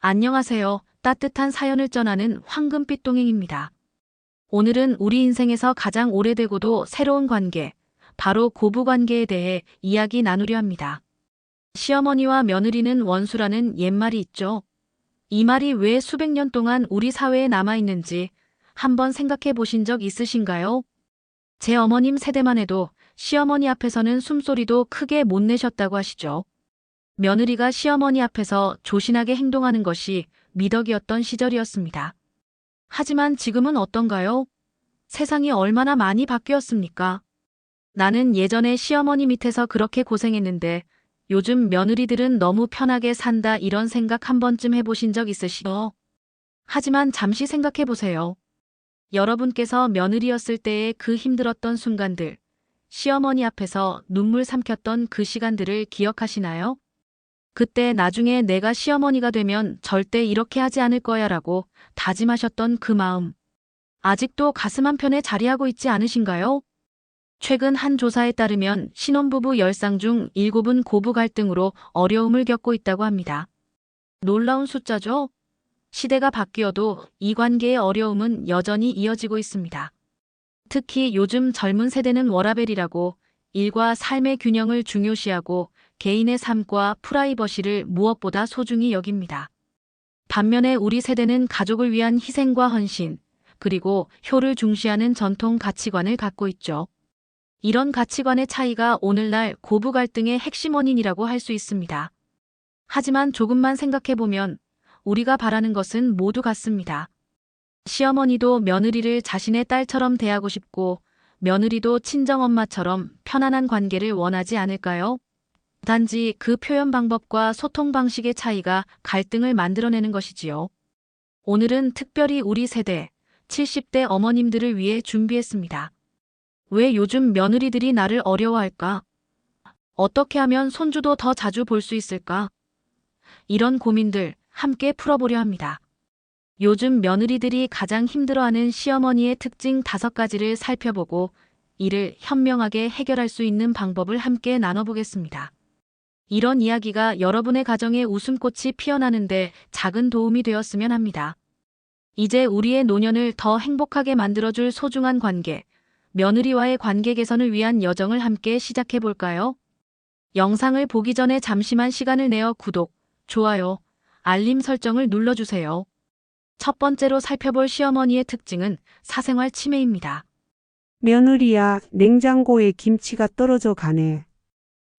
안녕하세요. 따뜻한 사연을 전하는 황금빛 동행입니다. 오늘은 우리 인생에서 가장 오래되고도 새로운 관계, 바로 고부관계에 대해 이야기 나누려 합니다. 시어머니와 며느리는 원수라는 옛말이 있죠. 이 말이 왜 수백 년 동안 우리 사회에 남아있는지 한번 생각해 보신 적 있으신가요? 제 어머님 세대만 해도 시어머니 앞에서는 숨소리도 크게 못 내셨다고 하시죠. 며느리가 시어머니 앞에서 조신하게 행동하는 것이 미덕이었던 시절이었습니다. 하지만 지금은 어떤가요? 세상이 얼마나 많이 바뀌었습니까? 나는 예전에 시어머니 밑에서 그렇게 고생했는데 요즘 며느리들은 너무 편하게 산다 이런 생각 한 번쯤 해보신 적 있으시죠? 하지만 잠시 생각해 보세요. 여러분께서 며느리였을 때의 그 힘들었던 순간들, 시어머니 앞에서 눈물 삼켰던 그 시간들을 기억하시나요? 그때 나중에 내가 시어머니가 되면 절대 이렇게 하지 않을 거야 라고 다짐하셨던 그 마음. 아직도 가슴 한편에 자리하고 있지 않으신가요? 최근 한 조사에 따르면 신혼부부 10쌍 중 7은 고부 갈등으로 어려움을 겪고 있다고 합니다. 놀라운 숫자죠? 시대가 바뀌어도 이 관계의 어려움은 여전히 이어지고 있습니다. 특히 요즘 젊은 세대는 워라밸이라고 일과 삶의 균형을 중요시하고 개인의 삶과 프라이버시를 무엇보다 소중히 여깁니다. 반면에 우리 세대는 가족을 위한 희생과 헌신, 그리고 효를 중시하는 전통 가치관을 갖고 있죠. 이런 가치관의 차이가 오늘날 고부 갈등의 핵심 원인이라고 할 수 있습니다. 하지만 조금만 생각해보면 우리가 바라는 것은 모두 같습니다. 시어머니도 며느리를 자신의 딸처럼 대하고 싶고 며느리도 친정엄마처럼 편안한 관계를 원하지 않을까요? 단지 그 표현 방법과 소통 방식의 차이가 갈등을 만들어내는 것이지요. 오늘은 특별히 우리 세대, 70대 어머님들을 위해 준비했습니다. 왜 요즘 며느리들이 나를 어려워할까? 어떻게 하면 손주도 더 자주 볼 수 있을까? 이런 고민들 함께 풀어보려 합니다. 요즘 며느리들이 가장 힘들어하는 시어머니의 특징 5가지를 살펴보고 이를 현명하게 해결할 수 있는 방법을 함께 나눠보겠습니다. 이런 이야기가 여러분의 가정에 웃음꽃이 피어나는데 작은 도움이 되었으면 합니다. 이제 우리의 노년을 더 행복하게 만들어줄 소중한 관계, 며느리와의 관계 개선을 위한 여정을 함께 시작해 볼까요? 영상을 보기 전에 잠시만 시간을 내어 구독, 좋아요, 알림 설정을 눌러주세요. 첫 번째로 살펴볼 시어머니의 특징은 사생활 침해입니다. 며느리야, 냉장고에 김치가 떨어져 가네.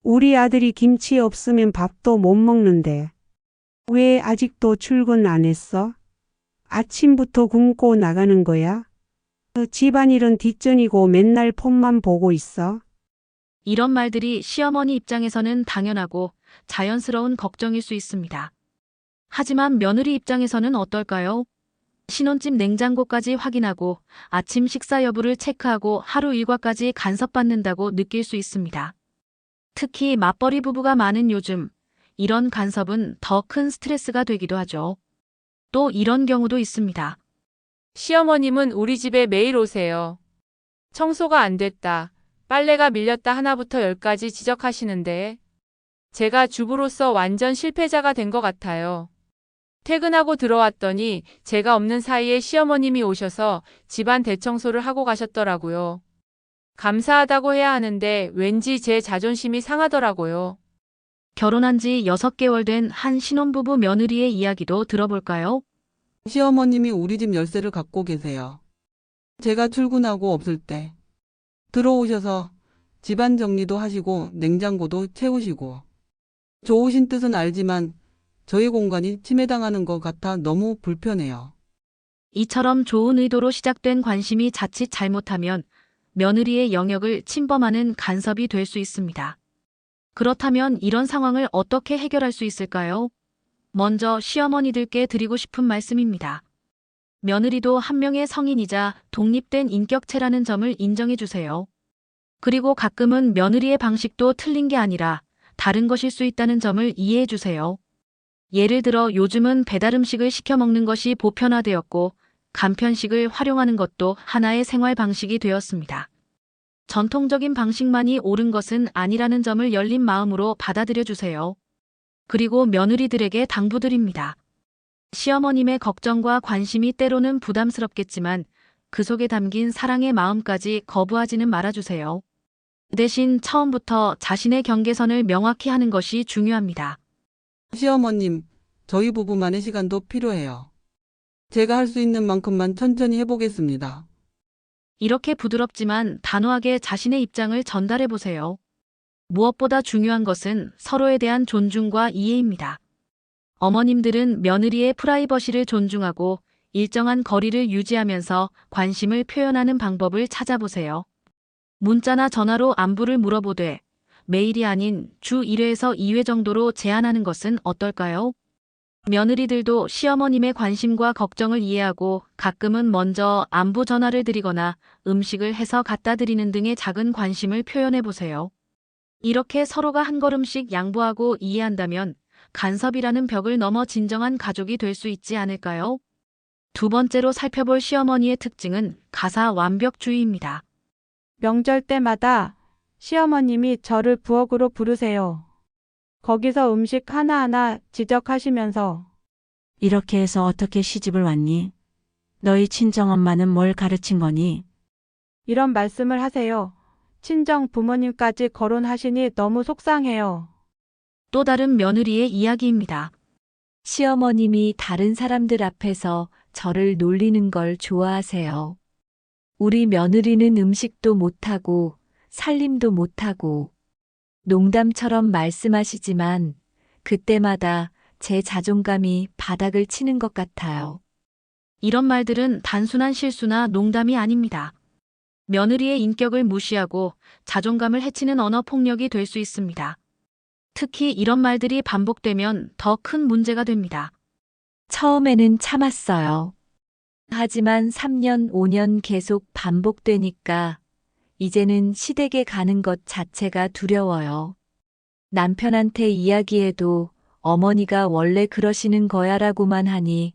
우리 아들이 김치 없으면 밥도 못 먹는데. 왜 아직도 출근 안 했어? 아침부터 굶고 나가는 거야? 집안일은 뒷전이고 맨날 폰만 보고 있어? 이런 말들이 시어머니 입장에서는 당연하고 자연스러운 걱정일 수 있습니다. 하지만 며느리 입장에서는 어떨까요? 신혼집 냉장고까지 확인하고 아침 식사 여부를 체크하고 하루 일과까지 간섭받는다고 느낄 수 있습니다. 특히 맞벌이 부부가 많은 요즘, 이런 간섭은 더 큰 스트레스가 되기도 하죠. 또 이런 경우도 있습니다. 시어머님은 우리 집에 매일 오세요. 청소가 안 됐다, 빨래가 밀렸다 하나부터 10까지 지적하시는데 제가 주부로서 완전 실패자가 된 것 같아요. 퇴근하고 들어왔더니 제가 없는 사이에 시어머님이 오셔서 집안 대청소를 하고 가셨더라고요. 감사하다고 해야 하는데 왠지 제 자존심이 상하더라고요. 결혼한 지 6개월 된 한 신혼부부 며느리의 이야기도 들어볼까요? 시어머님이 우리 집 열쇠를 갖고 계세요. 제가 출근하고 없을 때 들어오셔서 집안 정리도 하시고 냉장고도 채우시고. 좋으신 뜻은 알지만 저희 공간이 침해당하는 것 같아 너무 불편해요. 이처럼 좋은 의도로 시작된 관심이 자칫 잘못하면 며느리의 영역을 침범하는 간섭이 될 수 있습니다. 그렇다면 이런 상황을 어떻게 해결할 수 있을까요? 먼저 시어머니들께 드리고 싶은 말씀입니다. 며느리도 한 명의 성인이자 독립된 인격체라는 점을 인정해 주세요. 그리고 가끔은 며느리의 방식도 틀린 게 아니라 다른 것일 수 있다는 점을 이해해 주세요. 예를 들어 요즘은 배달 음식을 시켜 먹는 것이 보편화되었고 간편식을 활용하는 것도 하나의 생활 방식이 되었습니다. 전통적인 방식만이 옳은 것은 아니라는 점을 열린 마음으로 받아들여 주세요. 그리고 며느리들에게 당부드립니다. 시어머님의 걱정과 관심이 때로는 부담스럽겠지만 그 속에 담긴 사랑의 마음까지 거부하지는 말아주세요. 대신 처음부터 자신의 경계선을 명확히 하는 것이 중요합니다. 시어머님, 저희 부부만의 시간도 필요해요. 제가 할 수 있는 만큼만 천천히 해보겠습니다. 이렇게 부드럽지만 단호하게 자신의 입장을 전달해 보세요. 무엇보다 중요한 것은 서로에 대한 존중과 이해입니다. 어머님들은 며느리의 프라이버시를 존중하고 일정한 거리를 유지하면서 관심을 표현하는 방법을 찾아보세요. 문자나 전화로 안부를 물어보되 매일이 아닌 주 1회에서 2회 정도로 제한하는 것은 어떨까요? 며느리들도 시어머님의 관심과 걱정을 이해하고 가끔은 먼저 안부 전화를 드리거나 음식을 해서 갖다 드리는 등의 작은 관심을 표현해 보세요. 이렇게 서로가 한 걸음씩 양보하고 이해한다면 간섭이라는 벽을 넘어 진정한 가족이 될 수 있지 않을까요? 두 번째로 살펴볼 시어머니의 특징은 가사 완벽주의입니다. 명절 때마다 시어머님이 저를 부엌으로 부르세요. 거기서 음식 하나하나 지적하시면서 이렇게 해서 어떻게 시집을 왔니? 너희 친정엄마는 뭘 가르친 거니? 이런 말씀을 하세요. 친정 부모님까지 거론하시니 너무 속상해요. 또 다른 며느리의 이야기입니다. 시어머님이 다른 사람들 앞에서 저를 놀리는 걸 좋아하세요. 우리 며느리는 음식도 못하고 살림도 못하고 농담처럼 말씀하시지만 그때마다 제 자존감이 바닥을 치는 것 같아요. 이런 말들은 단순한 실수나 농담이 아닙니다. 며느리의 인격을 무시하고 자존감을 해치는 언어 폭력이 될 수 있습니다. 특히 이런 말들이 반복되면 더 큰 문제가 됩니다. 처음에는 참았어요. 하지만 3년, 5년 계속 반복되니까 이제는 시댁에 가는 것 자체가 두려워요. 남편한테 이야기해도 어머니가 원래 그러시는 거야라고만 하니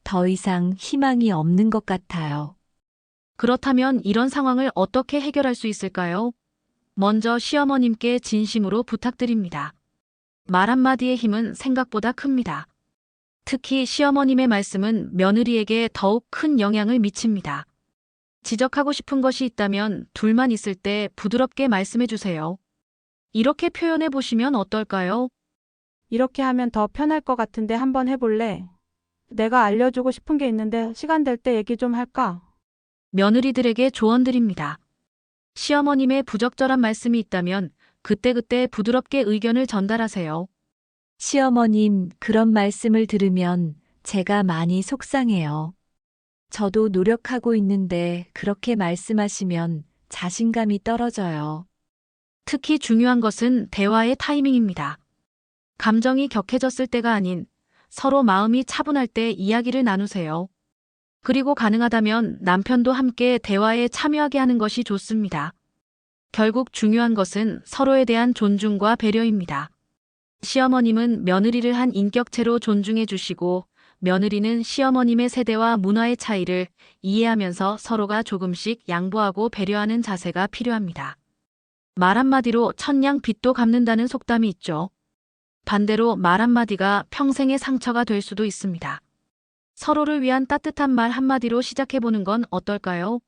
더 이상 희망이 없는 것 같아요. 그렇다면 이런 상황을 어떻게 해결할 수 있을까요? 먼저 시어머님께 진심으로 부탁드립니다. 말 한마디의 힘은 생각보다 큽니다. 특히 시어머님의 말씀은 며느리에게 더욱 큰 영향을 미칩니다. 지적하고 싶은 것이 있다면 둘만 있을 때 부드럽게 말씀해 주세요. 이렇게 표현해 보시면 어떨까요? 이렇게 하면 더 편할 것 같은데 한번 해볼래? 내가 알려주고 싶은 게 있는데 시간 될 때 얘기 좀 할까? 며느리들에게 조언드립니다. 시어머님의 부적절한 말씀이 있다면 그때그때 부드럽게 의견을 전달하세요. 시어머님, 그런 말씀을 들으면 제가 많이 속상해요. 저도 노력하고 있는데 그렇게 말씀하시면 자신감이 떨어져요. 특히 중요한 것은 대화의 타이밍입니다. 감정이 격해졌을 때가 아닌 서로 마음이 차분할 때 이야기를 나누세요. 그리고 가능하다면 남편도 함께 대화에 참여하게 하는 것이 좋습니다. 결국 중요한 것은 서로에 대한 존중과 배려입니다. 시어머님은 며느리를 한 인격체로 존중해 주시고 며느리는 시어머님의 세대와 문화의 차이를 이해하면서 서로가 조금씩 양보하고 배려하는 자세가 필요합니다. 말 한마디로 천냥 빚도 갚는다는 속담이 있죠. 반대로 말 한마디가 평생의 상처가 될 수도 있습니다. 서로를 위한 따뜻한 말 한마디로 시작해보는 건 어떨까요?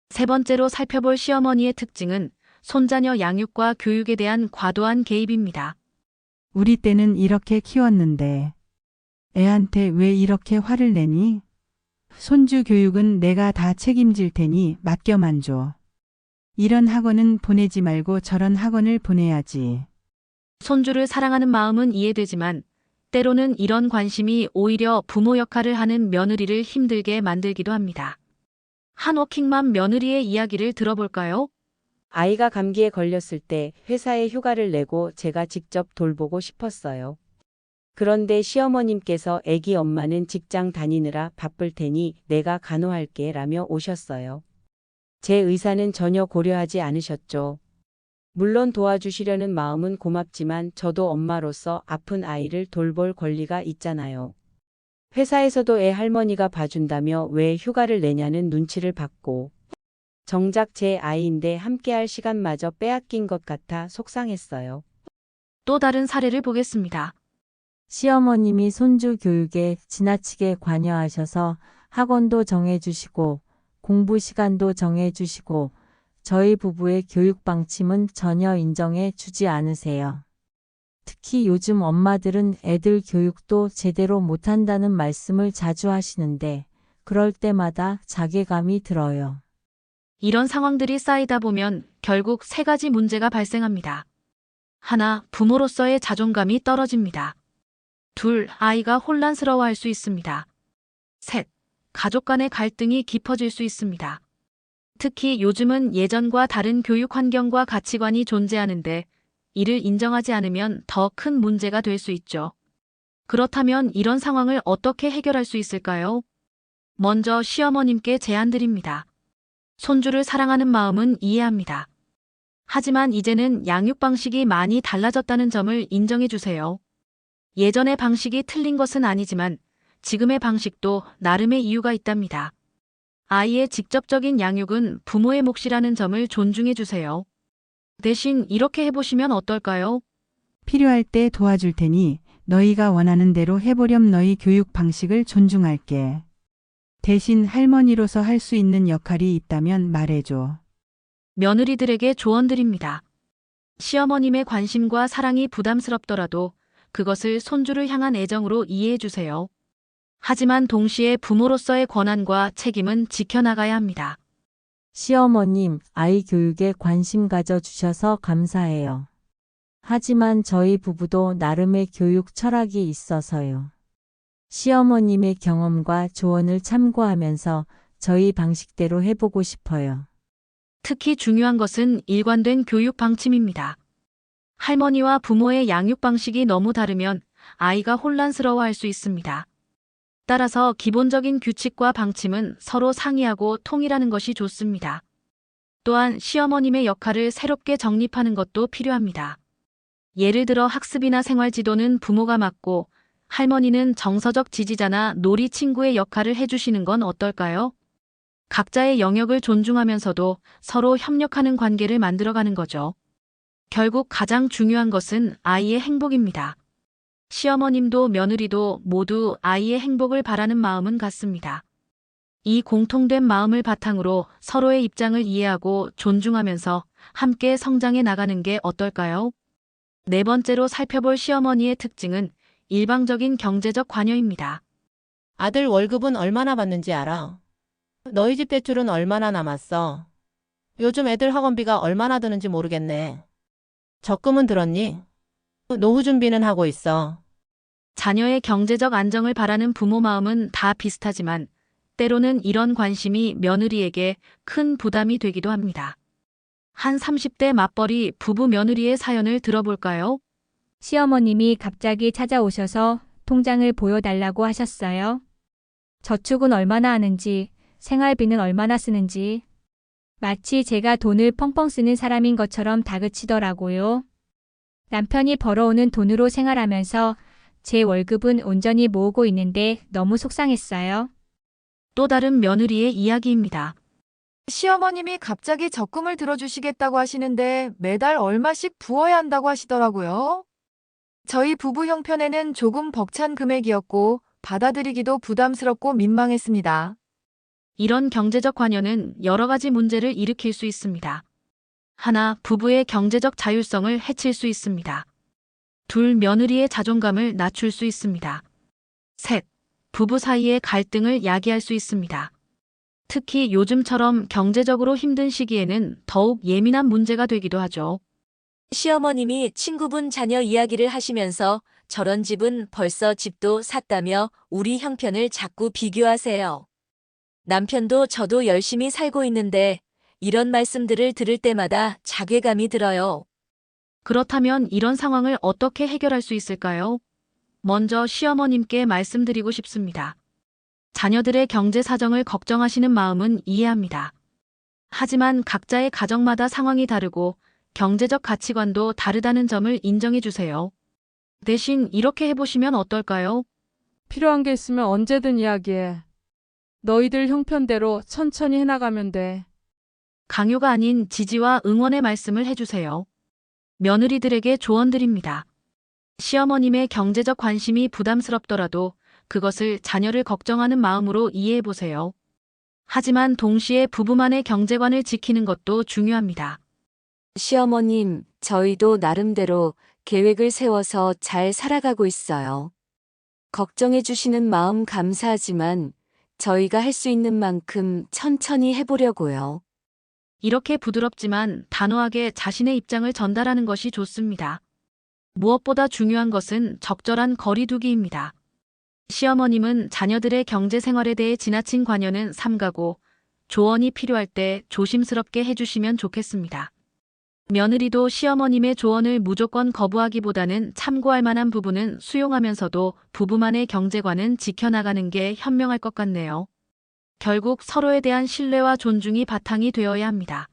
세 번째로 살펴볼 시어머니의 특징은 손자녀 양육과 교육에 대한 과도한 개입입니다. 우리 때는 이렇게 키웠는데 애한테 왜 이렇게 화를 내니? 손주 교육은 내가 다 책임질 테니 맡겨만 줘. 이런 학원은 보내지 말고 저런 학원을 보내야지. 손주를 사랑하는 마음은 이해되지만 때로는 이런 관심이 오히려 부모 역할을 하는 며느리를 힘들게 만들기도 합니다. 한 워킹맘 며느리의 이야기를 들어볼까요? 아이가 감기에 걸렸을 때 회사에 휴가를 내고 제가 직접 돌보고 싶었어요. 그런데 시어머님께서 애기 엄마는 직장 다니느라 바쁠 테니 내가 간호할게 라며 오셨어요. 제 의사는 전혀 고려하지 않으셨죠. 물론 도와주시려는 마음은 고맙지만 저도 엄마로서 아픈 아이를 돌볼 권리가 있잖아요. 회사에서도 애 할머니가 봐준다며 왜 휴가를 내냐는 눈치를 받고 정작 제 아이인데 함께할 시간마저 빼앗긴 것 같아 속상했어요. 또 다른 사례를 보겠습니다. 시어머님이 손주 교육에 지나치게 관여하셔서 학원도 정해주시고 공부 시간도 정해주시고 저희 부부의 교육 방침은 전혀 인정해 주지 않으세요. 특히 요즘 엄마들은 애들 교육도 제대로 못한다는 말씀을 자주 하시는데 그럴 때마다 자괴감이 들어요. 이런 상황들이 쌓이다 보면 결국 세 가지 문제가 발생합니다. 하나, 부모로서의 자존감이 떨어집니다. 둘, 아이가 혼란스러워할 수 있습니다. 셋, 가족 간의 갈등이 깊어질 수 있습니다. 특히 요즘은 예전과 다른 교육 환경과 가치관이 존재하는데 이를 인정하지 않으면 더 큰 문제가 될 수 있죠. 그렇다면 이런 상황을 어떻게 해결할 수 있을까요? 먼저 시어머님께 제안드립니다. 손주를 사랑하는 마음은 이해합니다. 하지만 이제는 양육 방식이 많이 달라졌다는 점을 인정해 주세요. 예전의 방식이 틀린 것은 아니지만 지금의 방식도 나름의 이유가 있답니다. 아이의 직접적인 양육은 부모의 몫이라는 점을 존중해 주세요. 대신 이렇게 해보시면 어떨까요? 필요할 때 도와줄 테니 너희가 원하는 대로 해보렴. 너희 교육 방식을 존중할게. 대신 할머니로서 할 수 있는 역할이 있다면 말해줘. 며느리들에게 조언드립니다. 시어머님의 관심과 사랑이 부담스럽더라도 그것을 손주를 향한 애정으로 이해해 주세요. 하지만 동시에 부모로서의 권한과 책임은 지켜나가야 합니다. 시어머님, 아이 교육에 관심 가져주셔서 감사해요. 하지만 저희 부부도 나름의 교육 철학이 있어서요. 시어머님의 경험과 조언을 참고하면서 저희 방식대로 해보고 싶어요. 특히 중요한 것은 일관된 교육 방침입니다. 할머니와 부모의 양육 방식이 너무 다르면 아이가 혼란스러워할 수 있습니다. 따라서 기본적인 규칙과 방침은 서로 상의하고 통일하는 것이 좋습니다. 또한 시어머님의 역할을 새롭게 정립하는 것도 필요합니다. 예를 들어 학습이나 생활지도는 부모가 맡고 할머니는 정서적 지지자나 놀이 친구의 역할을 해주시는 건 어떨까요? 각자의 영역을 존중하면서도 서로 협력하는 관계를 만들어가는 거죠. 결국 가장 중요한 것은 아이의 행복입니다. 시어머님도 며느리도 모두 아이의 행복을 바라는 마음은 같습니다. 이 공통된 마음을 바탕으로 서로의 입장을 이해하고 존중하면서 함께 성장해 나가는 게 어떨까요? 네 번째로 살펴볼 시어머니의 특징은 일방적인 경제적 관여입니다. 아들 월급은 얼마나 받는지 알아? 너희 집 대출은 얼마나 남았어? 요즘 애들 학원비가 얼마나 드는지 모르겠네. 적금은 들었니? 노후 준비는 하고 있어. 자녀의 경제적 안정을 바라는 부모 마음은 다 비슷하지만 때로는 이런 관심이 며느리에게 큰 부담이 되기도 합니다. 한 30대 맞벌이 부부 며느리의 사연을 들어볼까요? 시어머님이 갑자기 찾아오셔서 통장을 보여달라고 하셨어요. 저축은 얼마나 하는지, 생활비는 얼마나 쓰는지. 마치 제가 돈을 펑펑 쓰는 사람인 것처럼 다그치더라고요. 남편이 벌어오는 돈으로 생활하면서 제 월급은 온전히 모으고 있는데 너무 속상했어요. 또 다른 며느리의 이야기입니다. 시어머님이 갑자기 적금을 들어주시겠다고 하시는데 매달 얼마씩 부어야 한다고 하시더라고요. 저희 부부 형편에는 조금 벅찬 금액이었고 받아들이기도 부담스럽고 민망했습니다. 이런 경제적 관여는 여러 가지 문제를 일으킬 수 있습니다. 하나, 부부의 경제적 자율성을 해칠 수 있습니다. 둘, 며느리의 자존감을 낮출 수 있습니다. 셋, 부부 사이의 갈등을 야기할 수 있습니다. 특히 요즘처럼 경제적으로 힘든 시기에는 더욱 예민한 문제가 되기도 하죠. 시어머님이 친구분 자녀 이야기를 하시면서 저런 집은 벌써 집도 샀다며 우리 형편을 자꾸 비교하세요. 남편도 저도 열심히 살고 있는데 이런 말씀들을 들을 때마다 자괴감이 들어요. 그렇다면 이런 상황을 어떻게 해결할 수 있을까요? 먼저 시어머님께 말씀드리고 싶습니다. 자녀들의 경제 사정을 걱정하시는 마음은 이해합니다. 하지만 각자의 가정마다 상황이 다르고 경제적 가치관도 다르다는 점을 인정해 주세요. 대신 이렇게 해보시면 어떨까요? 필요한 게 있으면 언제든 이야기해. 너희들 형편대로 천천히 해나가면 돼. 강요가 아닌 지지와 응원의 말씀을 해주세요. 며느리들에게 조언드립니다. 시어머님의 경제적 관심이 부담스럽더라도 그것을 자녀를 걱정하는 마음으로 이해해 보세요. 하지만 동시에 부부만의 경제관을 지키는 것도 중요합니다. 시어머님, 저희도 나름대로 계획을 세워서 잘 살아가고 있어요. 걱정해 주시는 마음 감사하지만 저희가 할 수 있는 만큼 천천히 해보려고요. 이렇게 부드럽지만 단호하게 자신의 입장을 전달하는 것이 좋습니다. 무엇보다 중요한 것은 적절한 거리두기입니다. 시어머님은 자녀들의 경제 생활에 대해 지나친 관여는 삼가고 조언이 필요할 때 조심스럽게 해주시면 좋겠습니다. 며느리도 시어머님의 조언을 무조건 거부하기보다는 참고할 만한 부분은 수용하면서도 부부만의 경제관은 지켜나가는 게 현명할 것 같네요. 결국 서로에 대한 신뢰와 존중이 바탕이 되어야 합니다.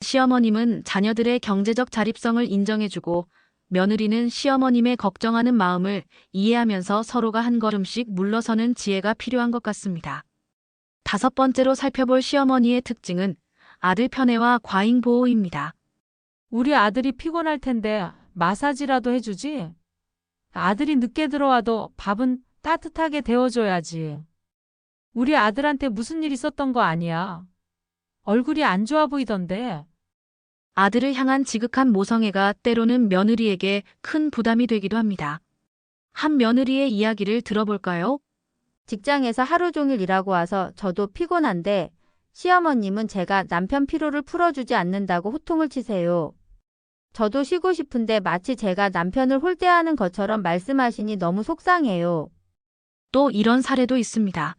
시어머님은 자녀들의 경제적 자립성을 인정해주고 며느리는 시어머님의 걱정하는 마음을 이해하면서 서로가 한 걸음씩 물러서는 지혜가 필요한 것 같습니다. 5번째로 살펴볼 시어머니의 특징은 아들 편애와 과잉 보호입니다. 우리 아들이 피곤할 텐데 마사지라도 해주지? 아들이 늦게 들어와도 밥은 따뜻하게 데워줘야지. 우리 아들한테 무슨 일 있었던 거 아니야. 얼굴이 안 좋아 보이던데. 아들을 향한 지극한 모성애가 때로는 며느리에게 큰 부담이 되기도 합니다. 한 며느리의 이야기를 들어볼까요? 직장에서 하루 종일 일하고 와서 저도 피곤한데 시어머님은 제가 남편 피로를 풀어주지 않는다고 호통을 치세요. 저도 쉬고 싶은데 마치 제가 남편을 홀대하는 것처럼 말씀하시니 너무 속상해요. 또 이런 사례도 있습니다.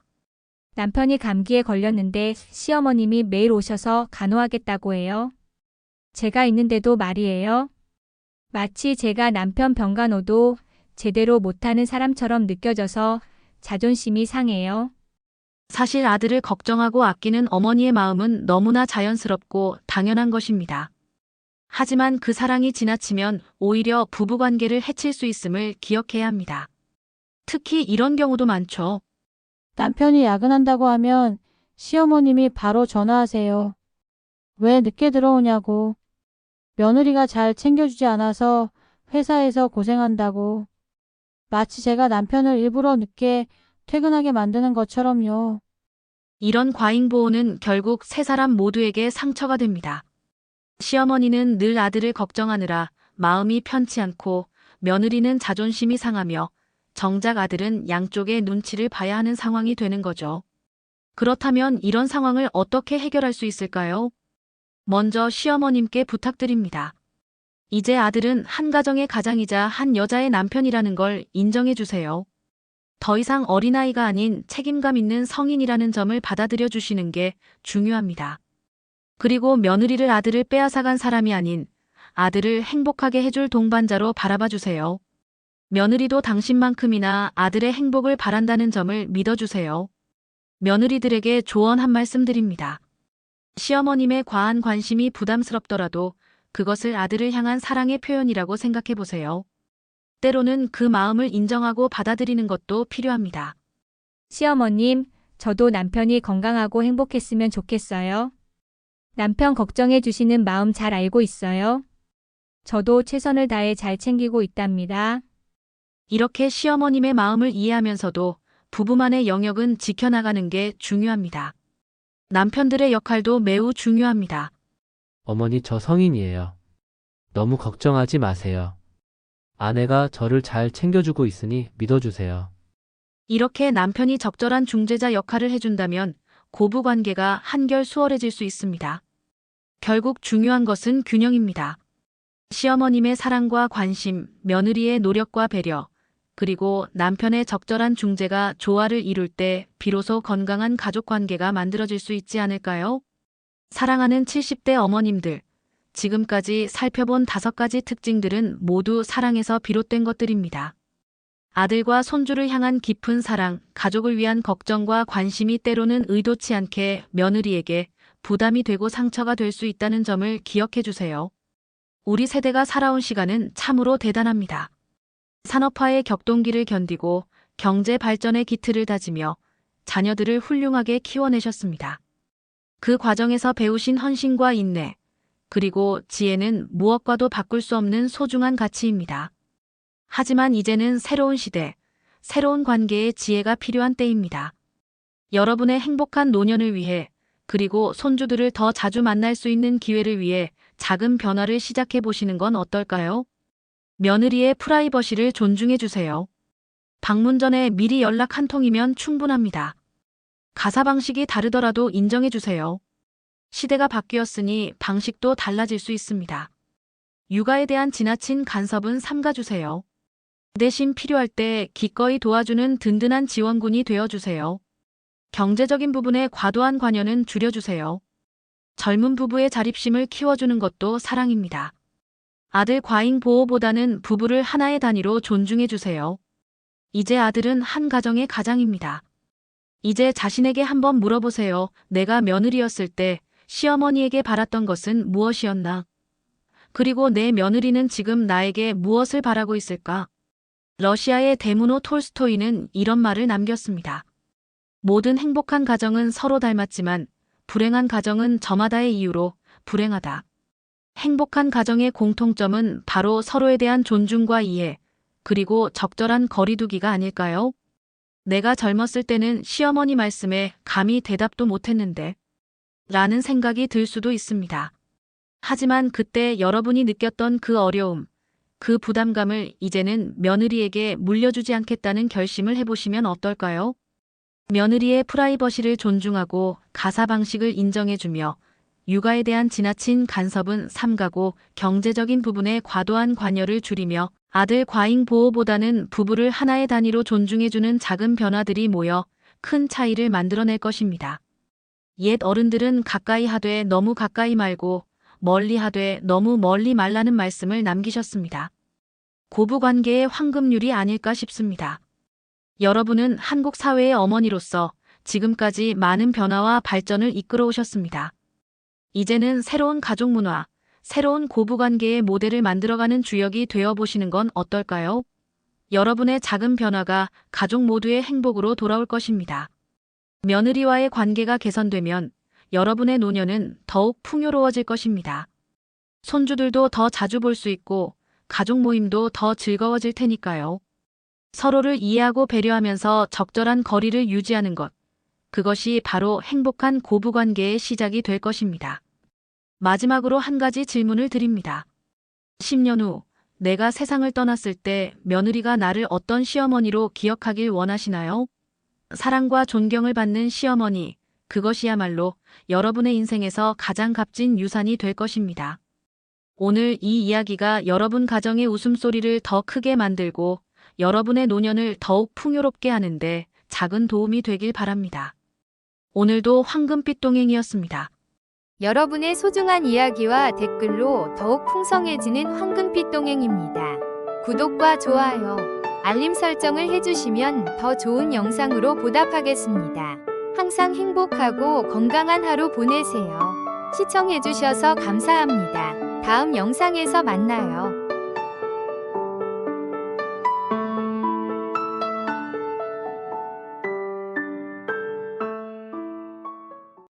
남편이 감기에 걸렸는데 시어머님이 매일 오셔서 간호하겠다고 해요. 제가 있는데도 말이에요. 마치 제가 남편 병간호도 제대로 못하는 사람처럼 느껴져서 자존심이 상해요. 사실 아들을 걱정하고 아끼는 어머니의 마음은 너무나 자연스럽고 당연한 것입니다. 하지만 그 사랑이 지나치면 오히려 부부관계를 해칠 수 있음을 기억해야 합니다. 특히 이런 경우도 많죠. 남편이 야근한다고 하면 시어머님이 바로 전화하세요. 왜 늦게 들어오냐고. 며느리가 잘 챙겨주지 않아서 회사에서 고생한다고. 마치 제가 남편을 일부러 늦게 퇴근하게 만드는 것처럼요. 이런 과잉 보호는 결국 세 사람 모두에게 상처가 됩니다. 시어머니는 늘 아들을 걱정하느라 마음이 편치 않고 며느리는 자존심이 상하며 정작 아들은 양쪽의 눈치를 봐야 하는 상황이 되는 거죠. 그렇다면 이런 상황을 어떻게 해결할 수 있을까요? 먼저 시어머님께 부탁드립니다. 이제 아들은 한 가정의 가장이자 한 여자의 남편이라는 걸 인정해 주세요. 더 이상 어린아이가 아닌 책임감 있는 성인이라는 점을 받아들여 주시는 게 중요합니다. 그리고 며느리를 아들을 빼앗아간 사람이 아닌 아들을 행복하게 해줄 동반자로 바라봐 주세요. 며느리도 당신만큼이나 아들의 행복을 바란다는 점을 믿어주세요. 며느리들에게 조언 한 말씀 드립니다. 시어머님의 과한 관심이 부담스럽더라도 그것을 아들을 향한 사랑의 표현이라고 생각해 보세요. 때로는 그 마음을 인정하고 받아들이는 것도 필요합니다. 시어머님, 저도 남편이 건강하고 행복했으면 좋겠어요. 남편 걱정해 주시는 마음 잘 알고 있어요. 저도 최선을 다해 잘 챙기고 있답니다. 이렇게 시어머님의 마음을 이해하면서도 부부만의 영역은 지켜나가는 게 중요합니다. 남편들의 역할도 매우 중요합니다. 어머니, 저 성인이에요. 너무 걱정하지 마세요. 아내가 저를 잘 챙겨주고 있으니 믿어주세요. 이렇게 남편이 적절한 중재자 역할을 해준다면 고부관계가 한결 수월해질 수 있습니다. 결국 중요한 것은 균형입니다. 시어머님의 사랑과 관심, 며느리의 노력과 배려, 그리고 남편의 적절한 중재가 조화를 이룰 때 비로소 건강한 가족관계가 만들어질 수 있지 않을까요? 사랑하는 70대 어머님들, 지금까지 살펴본 5가지 특징들은 모두 사랑에서 비롯된 것들입니다. 아들과 손주를 향한 깊은 사랑, 가족을 위한 걱정과 관심이 때로는 의도치 않게 며느리에게 부담이 되고 상처가 될 수 있다는 점을 기억해 주세요. 우리 세대가 살아온 시간은 참으로 대단합니다. 산업화의 격동기를 견디고 경제 발전의 기틀을 다지며 자녀들을 훌륭하게 키워내셨습니다. 그 과정에서 배우신 헌신과 인내, 그리고 지혜는 무엇과도 바꿀 수 없는 소중한 가치입니다. 하지만 이제는 새로운 시대, 새로운 관계의 지혜가 필요한 때입니다. 여러분의 행복한 노년을 위해, 그리고 손주들을 더 자주 만날 수 있는 기회를 위해 작은 변화를 시작해 보시는 건 어떨까요? 며느리의 프라이버시를 존중해 주세요. 방문 전에 미리 연락 한 통이면 충분합니다. 가사 방식이 다르더라도 인정해 주세요. 시대가 바뀌었으니 방식도 달라질 수 있습니다. 육아에 대한 지나친 간섭은 삼가주세요. 대신 필요할 때 기꺼이 도와주는 든든한 지원군이 되어주세요. 경제적인 부분에 과도한 관여는 줄여주세요. 젊은 부부의 자립심을 키워주는 것도 사랑입니다. 아들 과잉 보호보다는 부부를 하나의 단위로 존중해주세요. 이제 아들은 한 가정의 가장입니다. 이제 자신에게 한번 물어보세요. 내가 며느리였을 때 시어머니에게 바랐던 것은 무엇이었나? 그리고 내 며느리는 지금 나에게 무엇을 바라고 있을까? 러시아의 데무노 톨스토이는 이런 말을 남겼습니다. 모든 행복한 가정은 서로 닮았지만 불행한 가정은 저마다의 이유로 불행하다. 행복한 가정의 공통점은 바로 서로에 대한 존중과 이해, 그리고 적절한 거리두기가 아닐까요? 내가 젊었을 때는 시어머니 말씀에 감히 대답도 못했는데 라는 생각이 들 수도 있습니다. 하지만 그때 여러분이 느꼈던 그 어려움, 그 부담감을 이제는 며느리에게 물려주지 않겠다는 결심을 해보시면 어떨까요? 며느리의 프라이버시를 존중하고 가사 방식을 인정해주며 육아에 대한 지나친 간섭은 삼가고 경제적인 부분에 과도한 관여를 줄이며 아들 과잉 보호보다는 부부를 하나의 단위로 존중해주는 작은 변화들이 모여 큰 차이를 만들어낼 것입니다. 옛 어른들은 가까이 하되 너무 가까이 말고 멀리 하되 너무 멀리 말라는 말씀을 남기셨습니다. 고부관계의 황금률이 아닐까 싶습니다. 여러분은 한국 사회의 어머니로서 지금까지 많은 변화와 발전을 이끌어 오셨습니다. 이제는 새로운 가족 문화, 새로운 고부관계의 모델을 만들어가는 주역이 되어보시는 건 어떨까요? 여러분의 작은 변화가 가족 모두의 행복으로 돌아올 것입니다. 며느리와의 관계가 개선되면 여러분의 노년은 더욱 풍요로워질 것입니다. 손주들도 더 자주 볼 수 있고 가족 모임도 더 즐거워질 테니까요. 서로를 이해하고 배려하면서 적절한 거리를 유지하는 것, 그것이 바로 행복한 고부관계의 시작이 될 것입니다. 마지막으로 한 가지 질문을 드립니다. 10년 후 내가 세상을 떠났을 때 며느리가 나를 어떤 시어머니로 기억하길 원하시나요? 사랑과 존경을 받는 시어머니, 그것이야말로 여러분의 인생에서 가장 값진 유산이 될 것입니다. 오늘 이 이야기가 여러분 가정의 웃음소리를 더 크게 만들고 여러분의 노년을 더욱 풍요롭게 하는데 작은 도움이 되길 바랍니다. 오늘도 황금빛 동행이었습니다. 여러분의 소중한 이야기와 댓글로 더욱 풍성해지는 황금빛 동행입니다. 구독과 좋아요, 알림 설정을 해주시면 더 좋은 영상으로 보답하겠습니다. 항상 행복하고 건강한 하루 보내세요. 시청해주셔서 감사합니다. 다음 영상에서 만나요.